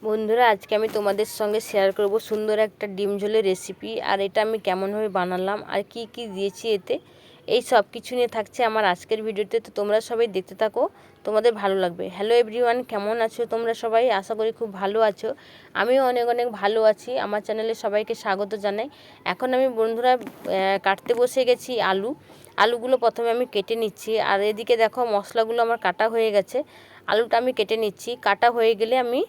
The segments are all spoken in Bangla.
বন্ধুরা, আজকে আমি তোমাদের সঙ্গে শেয়ার করব সুন্দর একটা ডিম ঝোলের রেসিপি। আর এটা আমি কেমনভাবে বানালাম আর কি কি দিয়েছি এতে, এই সব কিছু নিয়ে থাকছে আমার আজকের ভিডিওতে। তো তোমরা সবাই দেখতে থাকো, তোমাদের ভালো লাগবে। হ্যালো এভরিওয়ান, কেমন আছো তোমরা সবাই? আশা করি খুব ভালো আছো। আমিও অনেক অনেক ভালো আছি। আমার চ্যানেলে সবাইকে স্বাগত জানাই। এখন আমি বন্ধুরা কাটতে বসে গেছি আলুগুলো প্রথমে আমি কেটে নিচ্ছি। আর এদিকে দেখো মশলাগুলো আমার কাটা হয়ে গেছে। আলুটা আমি কেটে নিচ্ছি। কাটা হয়ে গেলে আমি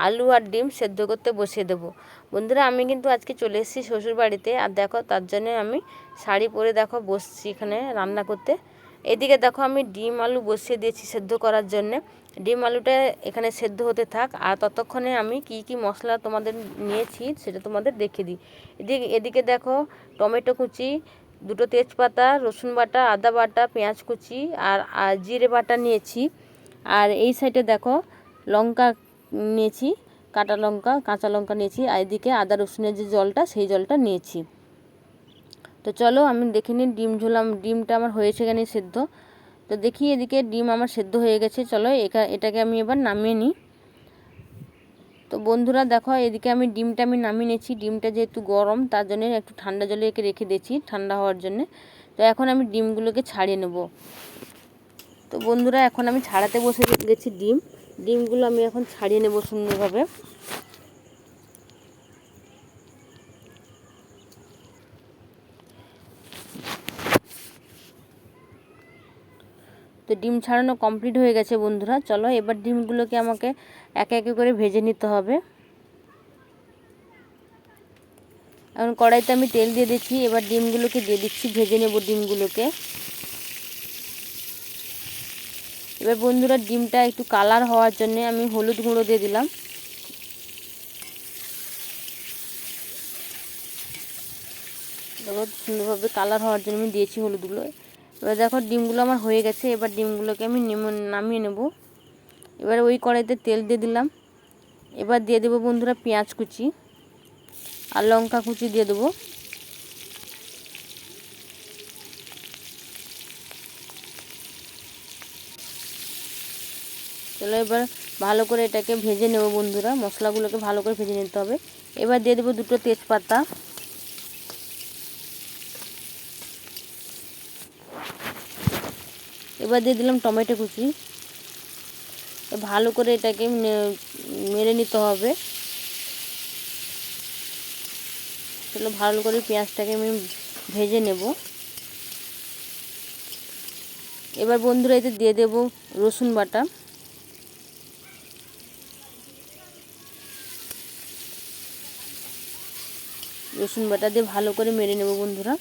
আলু আর ডিম সেদ্ধ করতে বসিয়ে দেবো। বন্ধুরা, আমি কিন্তু আজকে চলে এসেছি শ্বশুরবাড়িতে। আর দেখো তার জন্য আমি শাড়ি পরে দেখো বসছি এখানে রান্না করতে। এদিকে দেখো আমি ডিম আলু বসিয়ে দিয়েছি সেদ্ধ করার জন্যে। ডিম আলুটা এখানে সেদ্ধ হতে থাক। আর ততক্ষণে আমি কি কি মশলা তোমাদের নিয়েছি সেটা তোমাদের দেখিয়ে দিই। এদিকে দেখো টমেটো কুচি, দুটো তেজপাতা, রসুন বাটা, আদা বাটা, পেঁয়াজ কুচি আর জিরে বাটা নিয়েছি। আর এই সাইডে দেখো লঙ্কা নিয়েছি, কাঁচা লঙ্কা নিয়েছি। আর এদিকে আদা রসুনের যে জলটা, সেই জলটা নিয়েছি। তো চলো আমি দেখে নিই ডিমটা আমার হয়েছে কেন সেদ্ধ। তো দেখি এদিকে ডিম আমার সেদ্ধ হয়ে গেছে। চলো এটাকে আমি এবার নামিয়ে নিই। তো বন্ধুরা দেখো এদিকে আমি ডিমটা নামিয়ে নিয়েছি। ডিমটা যেহেতু গরম তার জন্য একটু ঠান্ডা জলে একে রেখে দিয়েছি ঠান্ডা হওয়ার জন্যে। তো এখন আমি ডিমগুলোকে ছাড়িয়ে নেব। তো বন্ধুরা এখন আমি ছাড়াতে বসে গেছি ডিমগুলো আমি এখন ছাড়িয়ে নেব সুন্দরভাবে। তো ডিম ছাড়ানো কমপ্লিট হয়ে গেছে বন্ধুরা। চলো এবার ডিমগুলোকে আমাকে একে একে করে ভেজে নিতে হবে। এখন কড়াইতে আমি তেল দিয়ে দিচ্ছি। এবার ডিমগুলোকে দিয়ে দিচ্ছি, ভেজে নেব ডিমগুলোকে। এবার বন্ধুরা ডিমটা একটু কালার হওয়ার জন্য আমি হলুদ গুঁড়ো দিয়ে দিলাম। দেখো সুন্দরভাবে কালার হওয়ার জন্য আমি দিয়েছি হলুদগুলো। এবার দেখো ডিমগুলো আমার হয়ে গেছে। এবার ডিমগুলোকে আমি নামিয়ে নেব। এবার ওই কড়াইতে তেল দিয়ে দিলাম। এবার দিয়ে দেবো বন্ধুরা পেঁয়াজ কুচি আর লঙ্কা কুচি দিয়ে দেবো। চলো এবার ভালো করে এটাকে ভেজে নেব বন্ধুরা। মশলাগুলোকে ভালো করে ভেজে নিতে হবে। এবার দিয়ে দেবো দুটো তেজপাতা। এবার দিয়ে দিলাম টমেটো কুচি। ভালো করে এটাকে মেরে নিতে হবে। চলো ভালো করে পেঁয়াজটাকে আমি ভেজে নেব। এবার বন্ধুরা এতে দিয়ে দেব রসুন বাটা। রসুন বাটা দিয়ে ভালো করে মেরে নেব বন্ধুরা।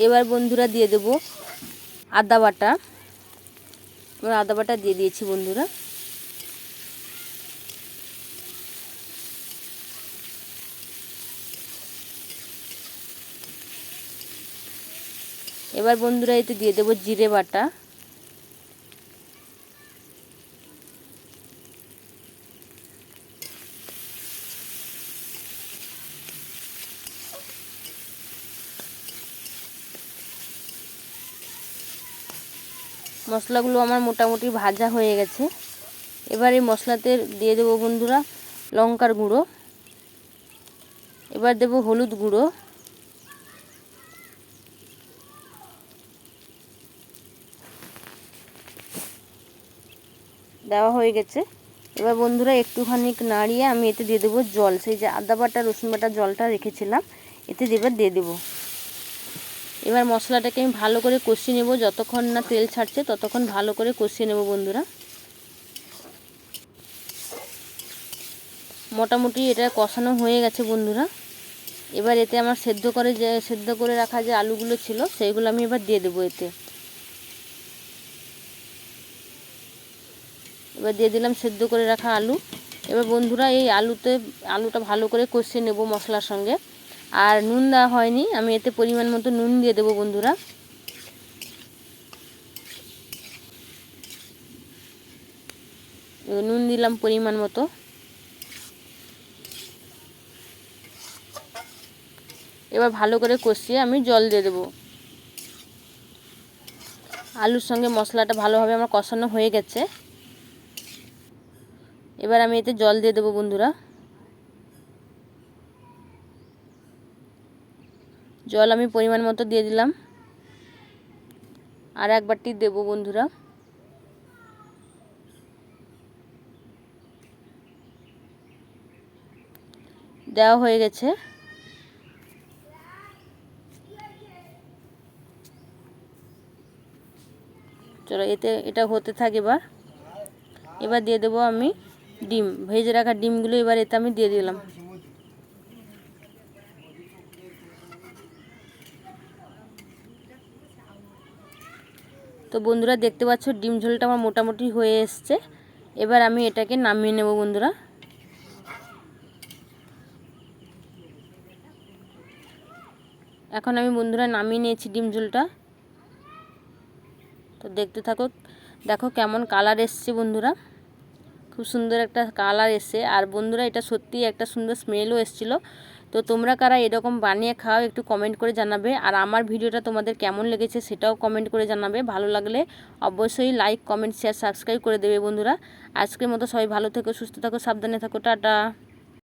এবার বন্ধুরা দিয়ে দেব আদা বাটা। এবার আদা বাটা দিয়ে দিয়েছি বন্ধুরা। এবার বন্ধুরা এতে দিয়ে দেব জিরে বাটা। মশলাগুলো আমার মোটামুটি ভাজা হয়ে গেছে। এবার এই মশলাতে দিয়ে দেবো বন্ধুরা লঙ্কার গুঁড়ো। এবার দেব হলুদ গুঁড়ো। দেওয়া হয়ে গেছে। এবার বন্ধুরা একটুখানি নাড়িয়ে আমি এতে দিয়ে দেবো জল। সেই যে আদা বাটা রসুন বাটা জলটা রেখেছিলাম এতে এবার দিয়ে দেবো। এবার মশলাটাকে আমি ভালো করে কষিয়ে নেব। যতক্ষণ না তেল ছাড়ছে ততক্ষণ ভালো করে কষিয়ে নেব বন্ধুরা। মোটামুটি এটা কষানো হয়ে গেছে বন্ধুরা। এবার এতে আমার সেদ্ধ করে রাখা যে আলুগুলো ছিল সেইগুলো আমি এবার দিয়ে দেবো এতে। এবার দিয়ে দিলাম সেদ্ধ করে রাখা আলু। এবার বন্ধুরা এই আলুটা ভালো করে কষিয়ে নেব মশলার সঙ্গে। আর নুন দেওয়া হয়নি, আমি এতে পরিমাণ মতো নুন দিয়ে দেবো বন্ধুরা। নুন দিলাম পরিমাণ মতো। এবার ভালো করে কষিয়ে আমি জল দিয়ে দেবো। আলুর সঙ্গে মশলাটা ভালোভাবে আমার কষানো হয়ে গেছে। এবার আমি এতে জল দিয়ে দেবো বন্ধুরা। জল আমি পরিমাণ মতো দিয়ে দিলাম। আর এক বাটি দেবো বন্ধুরা। দেওয়া হয়ে গেছে। চলো এটা হতে থাক। এবার দিয়ে দেবো আমি ডিম, ভেজে রাখা ডিমগুলো এবার এতে আমি দিয়ে দিলাম। তো বন্ধুরা দেখতে পাচ্ছ ডিম ঝোলটা আমার মোটামুটি হয়ে এসছে। এবার আমি এটাকে নামিয়ে নেব বন্ধুরা। এখন আমি বন্ধুরা নামিয়ে নিয়েছি ডিম ঝোলটা। তো দেখতে থাকো, দেখো কেমন কালার এসছে বন্ধুরা, খুব সুন্দর একটা কালার এসছে। আর বন্ধুরা এটা সত্যি একটা সুন্দর স্মেলও এসেছিলো। তো তোমরা কারা এরকম বানিয়ে খাও একটু কমেন্ট করে জানাবে। আর আমার ভিডিওটা তোমাদের কেমন লেগেছে সেটাও কমেন্ট করে জানাবে। ভালো লাগলে অবশ্যই লাইক, কমেন্ট, শেয়ার, সাবস্ক্রাইব করে দেবে বন্ধুরা। আজকের মতো সবাই ভালো থেকো, সুস্থ থাকো, সাবধানে থাকো, টাটা।